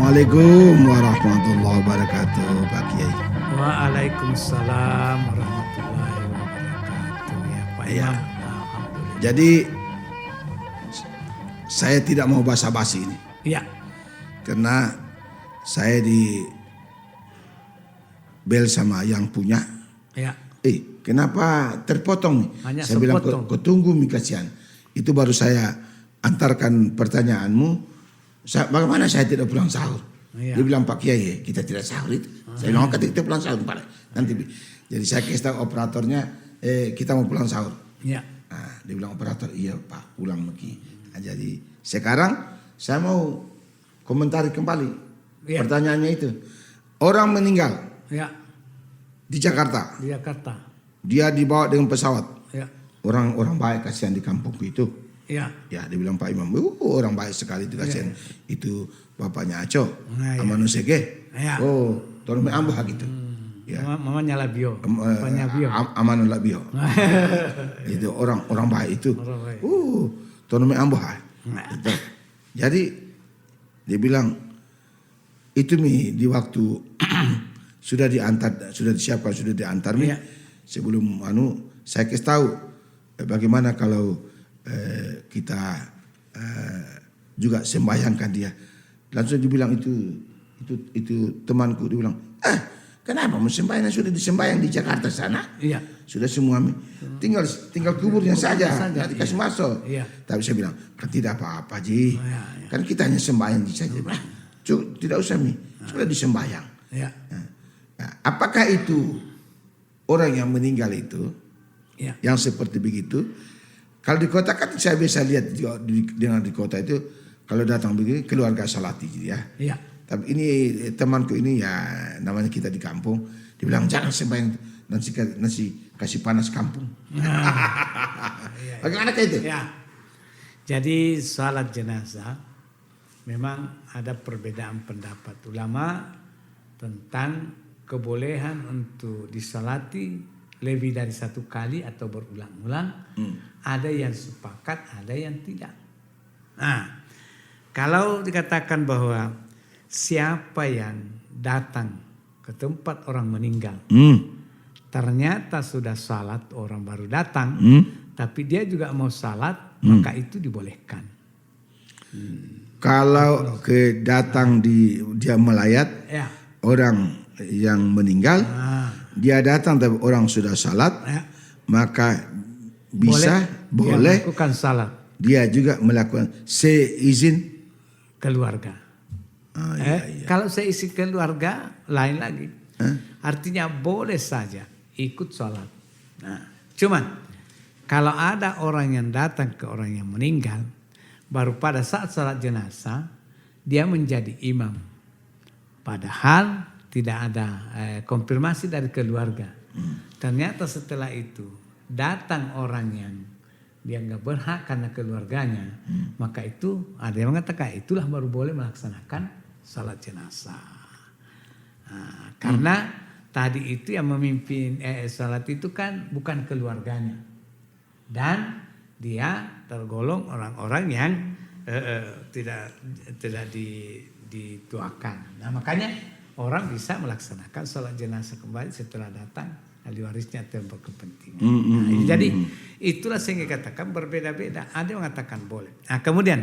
Assalamualaikum warahmatullahi wabarakatuh, Pak Kiai. Waalaikumsalam warahmatullahi wabarakatuh. Ya Pak Ya. Imam. Alhamdulillah. Jadi saya tidak mau basa-basi ini Ya, karena saya di bel sama yang punya. ya. Kenapa terpotong nih? Hanya Saya bilang sepotong. kau tunggu Mikasian. Itu baru saya antarkan pertanyaanmu. Bagaimana saya tidak pulang sahur? Iya. Dia bilang Pak Kiai kita tidak sahur itu. Saya bilang kata kita pulang sahur Pak. Nanti. Jadi saya kasih tahu operatornya kita mau pulang sahur. Ya. Nah, dia bilang operator iya Pak pulang lagi. Nah, jadi sekarang saya mau komentari kembali Iya. pertanyaannya itu. Orang meninggal Ya. di Jakarta. Di Jakarta. Dia dibawa dengan pesawat. Ya. Orang baik kasihan di kampungku itu. Ya. Ya dia bilang Pak Imam, orang baik sekali itu kasihan. Itu bapaknya Aco, Nah, ya. Amanu Sege. Ya. Oh, Torme Ambah gitu. Ya. Mamanya Labio. Bapaknya Bio. Amanu Labio. Itu orang baik itu. Orang baik. Torme Ambah. Nah. Gitu. Jadi dia bilang itu mi di waktu sudah diantar, sudah disiapkan, sudah diantar mi. Iya. Sebelum saya kasih tahu bagaimana kalau kita juga sembahyangkan dia. Langsung dibilang itu temanku dia bilang, kenapa mau sembahyang sudah disembahyang di Jakarta sana? Iya. Sudah semua tinggal kuburnya saja, saja, nanti kasih masuk. Iya. Tapi saya bilang kan tidak apa-apa Ji, Iya. kan kita hanya sembahyang saja. Tidak usah mi, sudah disembahyang. Ya. Nah, apakah itu orang yang meninggal itu Ya. yang seperti begitu? Kalau di kota kan saya bisa lihat di kota itu kalau datang begini keluarga salati ya. Ya. Tapi ini temanku ini ya namanya kita di kampung, dibilang jangan sembahyang nasi kasih panas kampung. Bagaimana kayak itu? Ya. Jadi salat jenazah memang ada perbedaan pendapat ulama tentang kebolehan untuk disalati lebih dari satu kali atau berulang-ulang. Ada yang sepakat, ada yang tidak. Nah, kalau dikatakan bahwa siapa yang datang ke tempat orang meninggal, ternyata sudah salat orang baru datang, tapi dia juga mau salat, maka itu dibolehkan. Kalau datang dia melayat Ya. orang yang meninggal, dia datang tapi orang sudah salat, Ya. maka bisa dia boleh melakukan salat dia juga melakukan seizin. keluarga. Iya. Kalau seisi keluarga lain lagi. Artinya boleh saja ikut salat. Nah, cuman kalau ada orang yang datang ke orang yang meninggal, baru pada saat salat jenazah dia menjadi imam. Padahal tidak ada konfirmasi dari keluarga. Ternyata setelah itu datang orang yang dia nggak berhak karena keluarganya, maka itu ada yang mengatakan itulah baru boleh melaksanakan salat jenazah. Nah, karena tadi itu yang memimpin salat itu kan bukan keluarganya dan dia tergolong orang-orang yang tidak dituakan. Nah makanya orang bisa melaksanakan salat jenazah kembali setelah datang ahli warisnya atau yang berkepentingan. Jadi itulah sehingga katakan berbeda-beda. Ada yang mengatakan boleh. Nah kemudian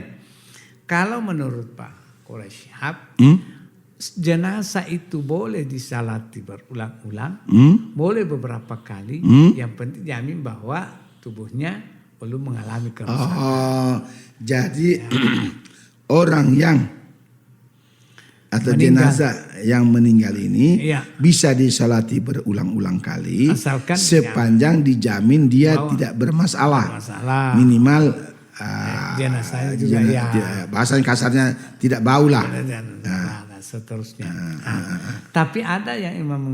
kalau menurut Pak Quraisy Shihab, jenazah itu boleh disalati berulang-ulang, boleh beberapa kali. Yang penting jamin bahwa tubuhnya belum mengalami kerusakan. Jadi orang yang atau meninggal. jenazah yang meninggal ini Iya. bisa disalati berulang-ulang kali Asalkan sepanjang dijamin dia bahwa tidak bermasalah. Minimal Jenazah jenazahnya juga bahasa kasarnya tidak bau lah. dan seterusnya. Tapi ada yang Imam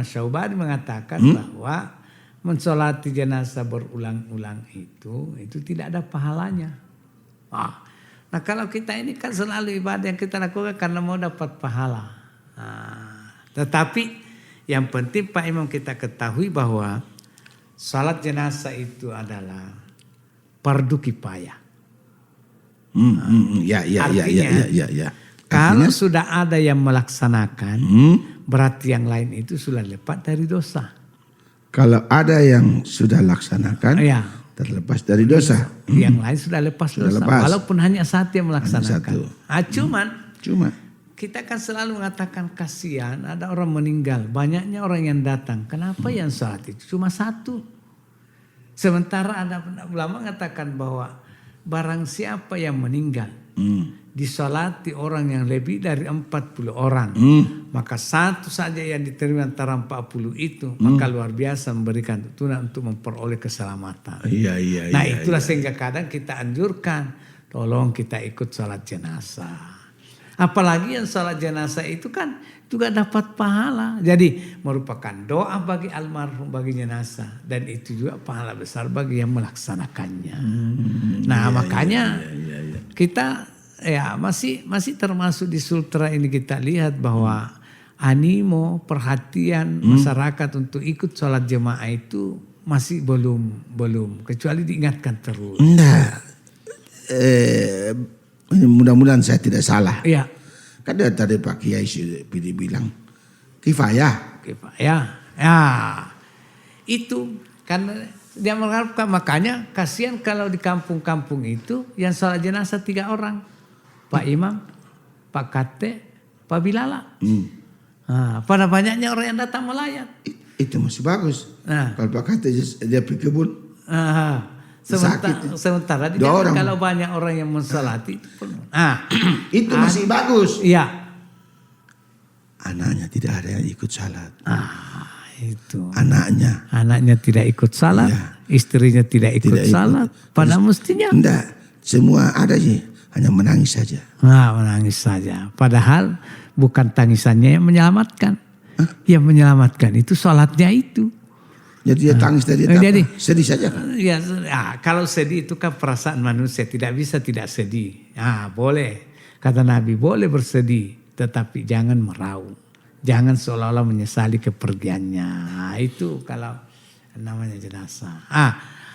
Syaubani mengatakan bahwa mensolati jenazah berulang-ulang itu tidak ada pahalanya. Nah kalau kita ini kan selalu ibadah yang kita lakukan karena mau dapat pahala. Tetapi yang penting Pak Imam kita ketahui bahwa salat jenazah itu adalah fardu kifayah. Ya. Kalau sudah ada yang melaksanakan, berarti yang lain itu sudah lepas dari dosa. Kalau ada yang sudah laksanakan, Ya. terlepas dari dosa. Yang lain sudah lepas Sudah dosa. lepas. Walaupun hanya satu yang melaksanakan. satu. Cuma Kita kan selalu mengatakan kasihan ada orang meninggal. Banyaknya orang yang datang. Kenapa yang sholat itu cuma satu? Sementara ada ulama mengatakan bahwa barang siapa yang meninggal. Disolati orang yang lebih dari 40 orang. Maka satu saja yang diterima antara 40 itu. Maka luar biasa memberikan tuntunan untuk memperoleh keselamatan. Iya. Nah itulah sehingga kadang kita anjurkan. Tolong kita ikut sholat jenazah. Apalagi yang sholat jenazah itu kan juga dapat pahala. Jadi merupakan doa bagi almarhum, bagi jenazah. Dan itu juga pahala besar bagi yang melaksanakannya. Makanya kita ya masih termasuk di Sultra ini kita lihat bahwa animo, perhatian masyarakat untuk ikut sholat jemaah itu masih belum. Kecuali diingatkan terus. Mudah-mudahan saya tidak salah. Iya. Kan tadi Pak Kiai Pidi bilang kifayah. Ya, itu karena dia mengharapkan, makanya kasihan kalau di kampung-kampung itu yang sholat jenazah 3 orang, Pak Imam, Pak Kate, Pak Bilala. Pada banyaknya orang yang datang melayat. Itu masih bagus. Kalau Pak Kate dia pergi kebun. Sementara di dalam kalau banyak orang yang mensolati itu penuh. Itu masih bagus. Iya. Anaknya tidak ada yang ikut salat. Itu. Anaknya tidak ikut salat, istrinya tidak ikut salat. Pada mestinya. Enggak, semua ada sih, hanya menangis saja. Menangis saja. Padahal bukan tangisannya yang menyelamatkan. Yang menyelamatkan itu salatnya itu. Jadi dia tangis dari sedih saja kan? Ya, kalau sedih itu kan perasaan manusia, tidak bisa tidak sedih. Boleh, kata Nabi, boleh bersedih, tetapi jangan meraung, jangan seolah-olah menyesali kepergiannya. Itu kalau namanya jenazah.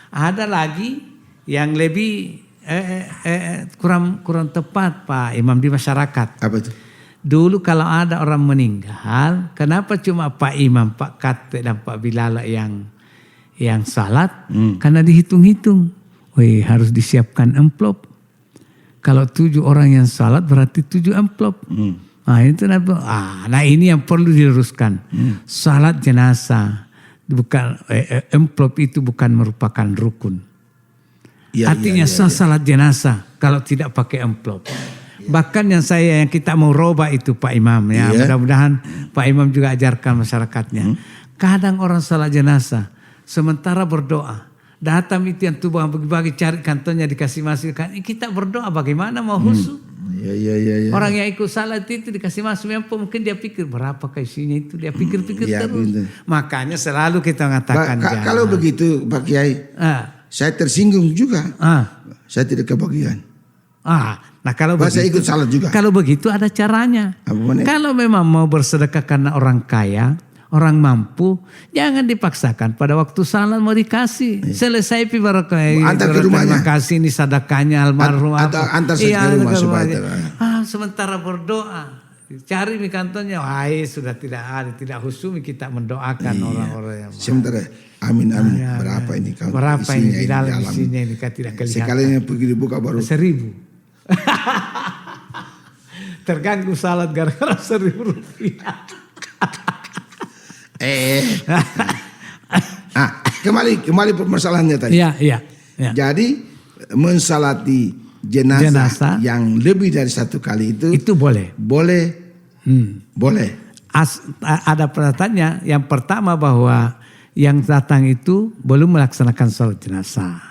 Ada lagi yang lebih kurang tepat Pak Imam di masyarakat. Apa itu? Dulu kalau ada orang meninggal, kenapa cuma Pak Imam, Pak Kate dan Pak Bilala yang salat? Karena dihitung-hitung. Harus disiapkan amplop. Kalau 7 orang yang salat berarti 7 amplop. Nah ini yang perlu diluruskan. Salat jenazah bukan amplop itu bukan merupakan rukun. Artinya salat jenazah kalau tidak pakai amplop. Bahkan yang kita mau robah itu Pak Imam ya. Mudah-mudahan Pak Imam juga ajarkan masyarakatnya. Kadang orang salat jenazah sementara berdoa. Datang itu yang tubuh bagi-bagi cari kantongnya dikasih masuk. Kita berdoa bagaimana mau khusyuk. Orang yang ikut salat itu dikasih masuk. Mungkin dia pikir berapa isinya itu. Dia pikir-pikir terus. Betul. Makanya selalu kita mengatakan. Kalau begitu Pak Kiai. Saya tersinggung juga. Saya tidak kebagian. Nah kalau saya ikut salat juga. Kalau begitu ada caranya. Kalau memang mau bersedekah karena orang kaya, orang mampu, jangan dipaksakan. Pada waktu salat mau dikasih, selesai antar ke rumahnya. Terima kasih ini sedekahnya almarhum. Atau antar saya ke rumah supaya sementara berdoa, cari di kantornya. Sudah tidak khusyuk kita mendoakan orang-orang yang. Sementara. Amin. Berapa ini kalau berapa ini di dalam isinya ini tidak kelihatan. Sekalinya pergi dibuka baru 1.000. Terganggu salat gara-gara 1.000 rupiah. Kembali permasalahannya tadi. Iya. Jadi mensalati jenazah yang lebih dari 1 kali itu boleh. Boleh. Ada pernyataannya. Yang pertama bahwa yang datang itu belum melaksanakan salat jenazah.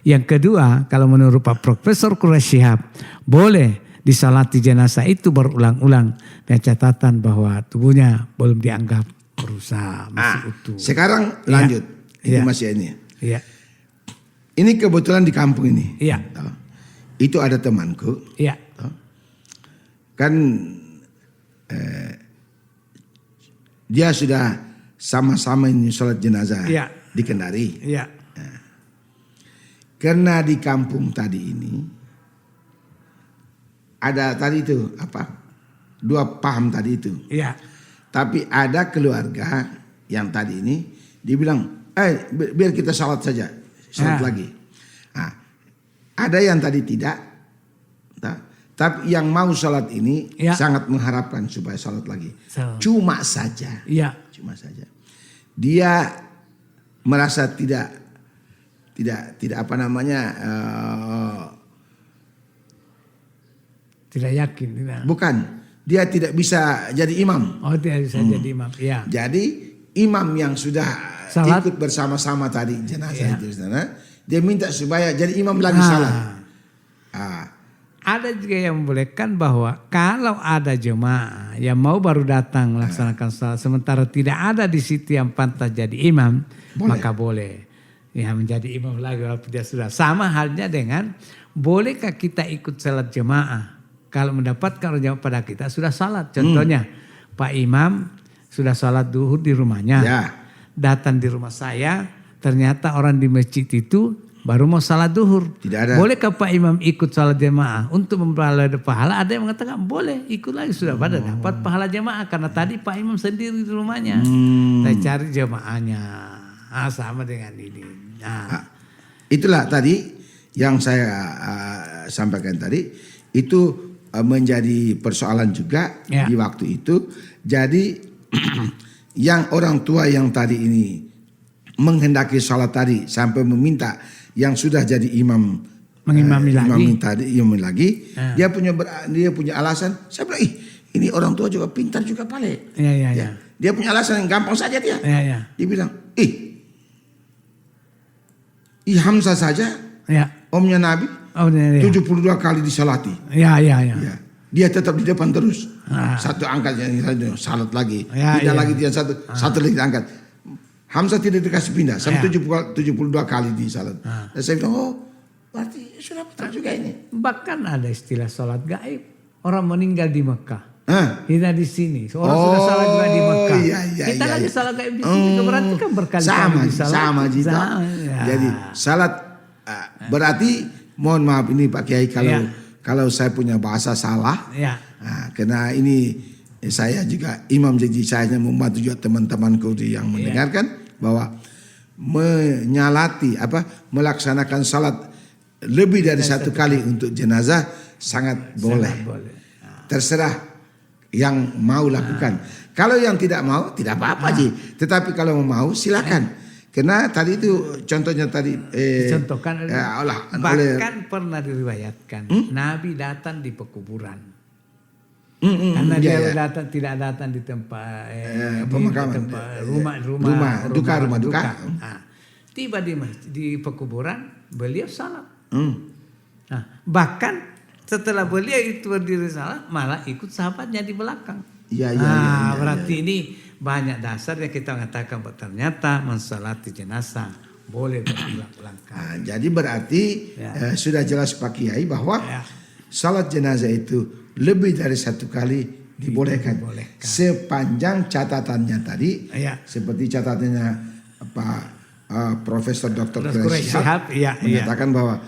Yang kedua, kalau menurut Pak Profesor Quraish Shihab, boleh disalati jenazah itu berulang-ulang dengan catatan bahwa tubuhnya belum dianggap berusaha, masih utuh. Sekarang lanjut, itu masih ini. Iya. Ini kebetulan di kampung ini. Iya. Itu ada temanku. Iya. Kan dia sudah sama-sama ini sholat jenazah di Kendari. Iya. Karena di kampung tadi ini ada tadi itu dua paham tadi itu. Iya. Tapi ada keluarga yang tadi ini dibilang, biar kita salat saja, salat lagi. Nah, ada yang tadi tidak, tapi yang mau salat ini sangat mengharapkan supaya salat lagi. Cuma saja, dia merasa tidak apa namanya, tidak yakin. Tidak. Bukan, dia tidak bisa jadi imam. Oh, tidak bisa jadi imam. Iya. Jadi imam yang sudah salat, ikut bersama-sama tadi jenazah itu, dia minta supaya jadi imam lagi salat. Ada juga yang membolehkan bahwa kalau ada jemaah yang mau baru datang melaksanakan salat, sementara tidak ada di situ yang pantas jadi imam, maka boleh. Ya, menjadi imam lagi walaupun dia sudah. Sama halnya dengan bolehkah kita ikut salat jemaah kalau mendapatkan orang jemaah pada kita sudah salat. Contohnya Pak Imam sudah salat duhur di rumahnya. Datang di rumah saya, ternyata orang di masjid itu baru mau salat duhur. Tidak ada. Bolehkah Pak Imam ikut salat jemaah untuk memperoleh pahala? Ada yang mengatakan boleh, ikut lagi sudah pada dapat pahala jemaah karena tadi Pak Imam sendiri di rumahnya. Saya cari jemaahnya. Sama dengan ini. Itulah tadi yang saya sampaikan tadi, itu menjadi persoalan juga di waktu itu. Jadi yang orang tua yang tadi ini menghendaki salat tadi sampai meminta yang sudah jadi imam mengimami lagi, dia punya alasan. Saya bilang, ini orang tua juga pintar juga pale. Dia punya alasan yang gampang saja dia. Dia bilang, Hamzah saja, omnya Nabi, 72 kali disalati. Dia tetap di depan terus. Satu angkat yang salat lagi, tidak lagi dia satu lagi angkat. Hamzah tidak dikasih pindah, sampai 72 kali disalat. Dan saya bilang, berarti sudah betul juga ini. Bahkan ada istilah salat gaib. Orang meninggal di Mekah. Kita di sini, orang sudah salat juga di Mekah. Kita lagi salat gaib di sini, berarti kan berkali-kali disalat. Sama. Jadi salat berarti, mohon maaf ini Pak Kiai kalau saya punya bahasa salah. Karena ini saya juga imam, jadi saya membantu juga teman-temanku yang mendengarkan bahwa melaksanakan salat lebih dari satu kali untuk jenazah sangat boleh. Terserah yang mau lakukan. Kalau yang tidak mau, tidak apa-apa Ji. Tetapi kalau mau silakan. Karena tadi itu contohnya tadi contohkan bahkan pernah diriwayatkan Nabi datang di pekuburan. Karena dia tidak datang di tempat pemakaman, rumah duka. Tiba di pekuburan, beliau salat. Bahkan setelah beliau itu berdiri salat, malah ikut sahabatnya di belakang. Berarti ini banyak dasar yang kita mengatakan bahwa ternyata mensalati jenazah boleh berulang-ulang kali. Jadi berarti sudah jelas Pak Kiai bahwa salat jenazah itu lebih dari satu kali dibolehkan. Sepanjang catatannya tadi, seperti catatannya Pak Profesor Dr. Quraisyhab mengatakan bahwa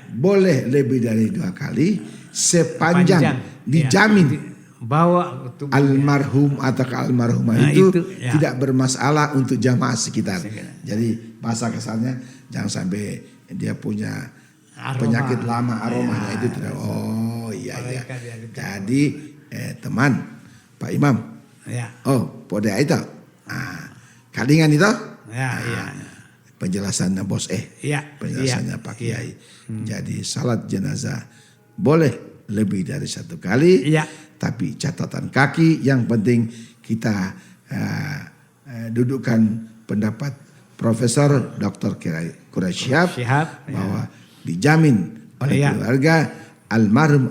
boleh lebih dari 2 kali sepanjang dijamin bahwa almarhum atau almarhumah itu tidak bermasalah untuk jamaah sekitar. Jadi bahasa kasarnya jangan sampai dia punya penyakit lama aromanya itu tidak. Jadi teman Pak Imam, pada itu kalingan itu. Penjelasannya bos penjelasannya Pak Kiai. Jadi salat jenazah boleh lebih dari 1 kali, tapi catatan kaki yang penting kita dudukkan pendapat Profesor Dr. Quraisyhab bahwa dijamin oleh keluarga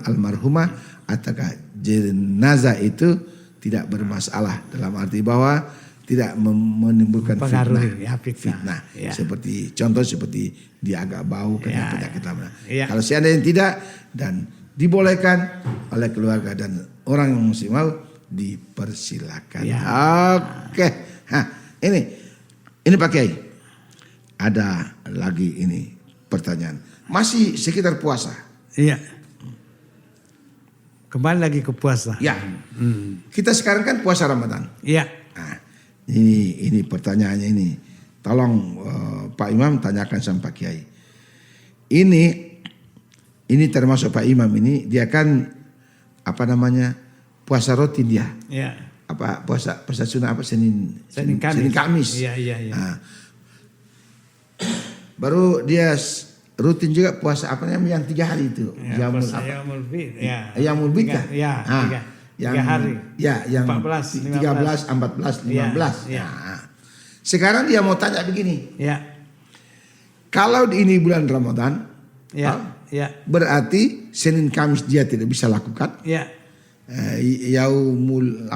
almarhumah atau jenazah itu tidak bermasalah, dalam arti bahwa tidak menimbulkan fitnah. Seperti contoh seperti dia agak bau karena penyakit lama. Kalau seandainya tidak dan dibolehkan oleh keluarga dan orang yang masih mau, dipersilakan. Oke. Ini Pak Kiai. Ada lagi pertanyaan. Masih sekitar puasa. kembali lagi ke puasa. Ya. Kita sekarang kan puasa Ramadan. Ya. Nah, ini pertanyaannya ini. Tolong Pak Imam tanyakan sama Pak Kiai. Ini termasuk Pak Imam ini, dia kan puasa rutin dia. Ya. Puasa sunnah Senin Kamis. Iya. Nah, baru dia rutin juga puasa yang 3 hari itu. Ya, Yaumul Bid. Ya. Yaumul Bid kan? Ya, yang 3 hari. Ya, yang 14, 13, 14, 15. Ya. Nah, sekarang dia mau tanya begini. Ya. Kalau ini bulan Ramadan, Ya. berarti Senin Kamis dia tidak bisa lakukan. Ya. Yaumul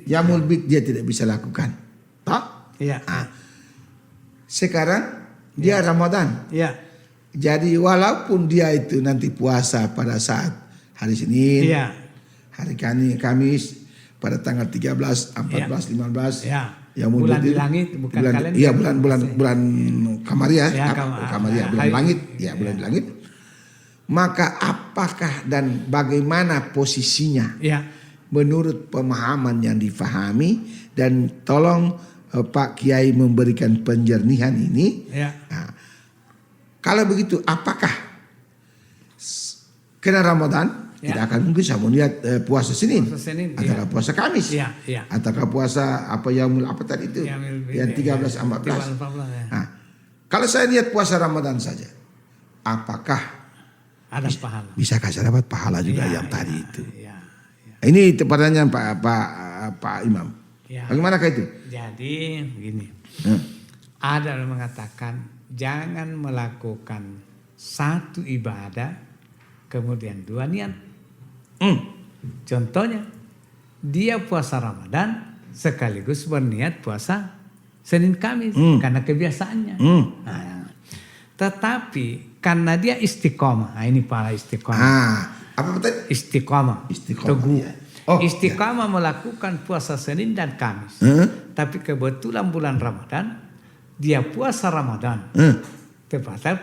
Yaumul Bid dia tidak bisa lakukan. Toh? Ya. Sekarang dia Ramadan. Ya. Jadi walaupun dia itu nanti puasa pada saat hari Senin, Ya. hari Kamis pada tanggal 13, 14, 15. Ya. Yaumul Bulan Bid, di langit bukan kalender. Iya, bulan Kamariah, Ya, Kamariah bulan hari, langit, ya bulan di langit. Maka apakah dan bagaimana posisinya Ya. menurut pemahaman yang difahami, dan tolong Pak Kiai memberikan penjernihan ini. Ya. Nah, kalau begitu apakah kena Ramadan tidak akan mungkin saya mau lihat puasa Senin, atau puasa Kamis, atau puasa Yaumul tadi itu yang 13 14. Nah, kalau saya lihat puasa Ramadan saja, apakah ada pahala? Bisakah saya dapat pahala juga yang tadi itu? Ya. Ini pertanyaan Pak Imam. Ya. Bagaimanakah itu? Jadi begini, ada yang mengatakan jangan melakukan satu ibadah kemudian 2 niat. Contohnya, dia puasa Ramadan sekaligus berniat puasa Senin Kamis karena kebiasaannya. Nah, tetapi karena dia istiqomah, ini para istiqomah. Apa tadi? Istiqomah, teguh. Ya. Istiqamah melakukan puasa Senin dan Kamis. Tapi kebetulan bulan Ramadan, dia puasa Ramadan. Tepatnya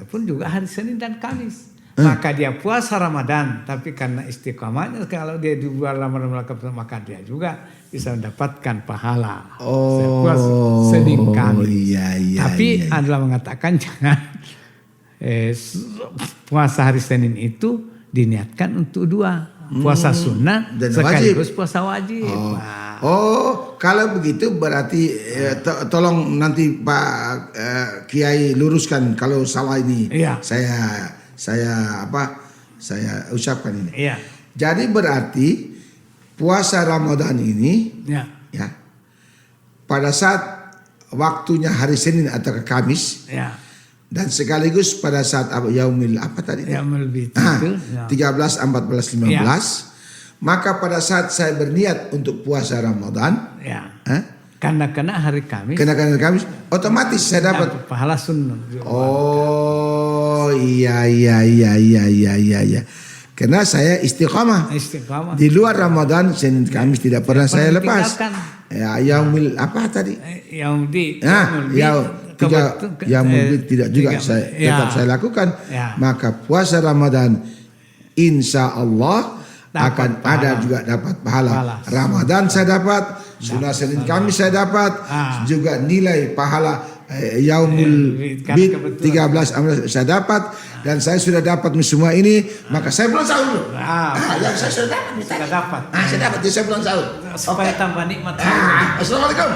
pun juga hari Senin dan Kamis. Maka dia puasa Ramadan. Tapi karena istiqamahnya, kalau dia di bulan Ramadan melakukan, maka dia juga bisa mendapatkan pahala. Puasa Senin Kamis. Tapi adalah mengatakan jangan puasa hari Senin itu diniatkan untuk 2. Puasa sunnah dan sekaligus wajib. Puasa wajib. Kalau begitu berarti tolong nanti Pak Kiai luruskan kalau salah ini. Iya. Saya ucapkan ini. Iya. Jadi berarti puasa Ramadan ini ya pada saat waktunya hari Senin atau Kamis. Ya. Dan sekaligus pada saat Yaumul tadi? Yaumul Bid. 13, 14, 15. Ya. Maka pada saat saya berniat untuk puasa Ramadan, karena kena hari Kamis. Otomatis saya dapat pahala sunnah. Oh iya. Karena saya istiqamah. Di luar Ramadan Senin Kamis tidak pernah saya lepas. Yaumul tadi? Yaumul Bid. Yaumul Bid tidak juga tetap saya lakukan. Maka puasa Ramadan insya Allah akan ada juga dapat pahala. Ramadan saya dapat, sunnah Senin Kamis saya dapat, juga nilai pahala Yaumul Bid 13 saya dapat, dan saya sudah dapat semua ini, maka saya pulang sahur dulu. Yang saya sudah dapat. Saya dapat, jadi saya pulang sahur. Supaya tambah nikmat. Assalamualaikum.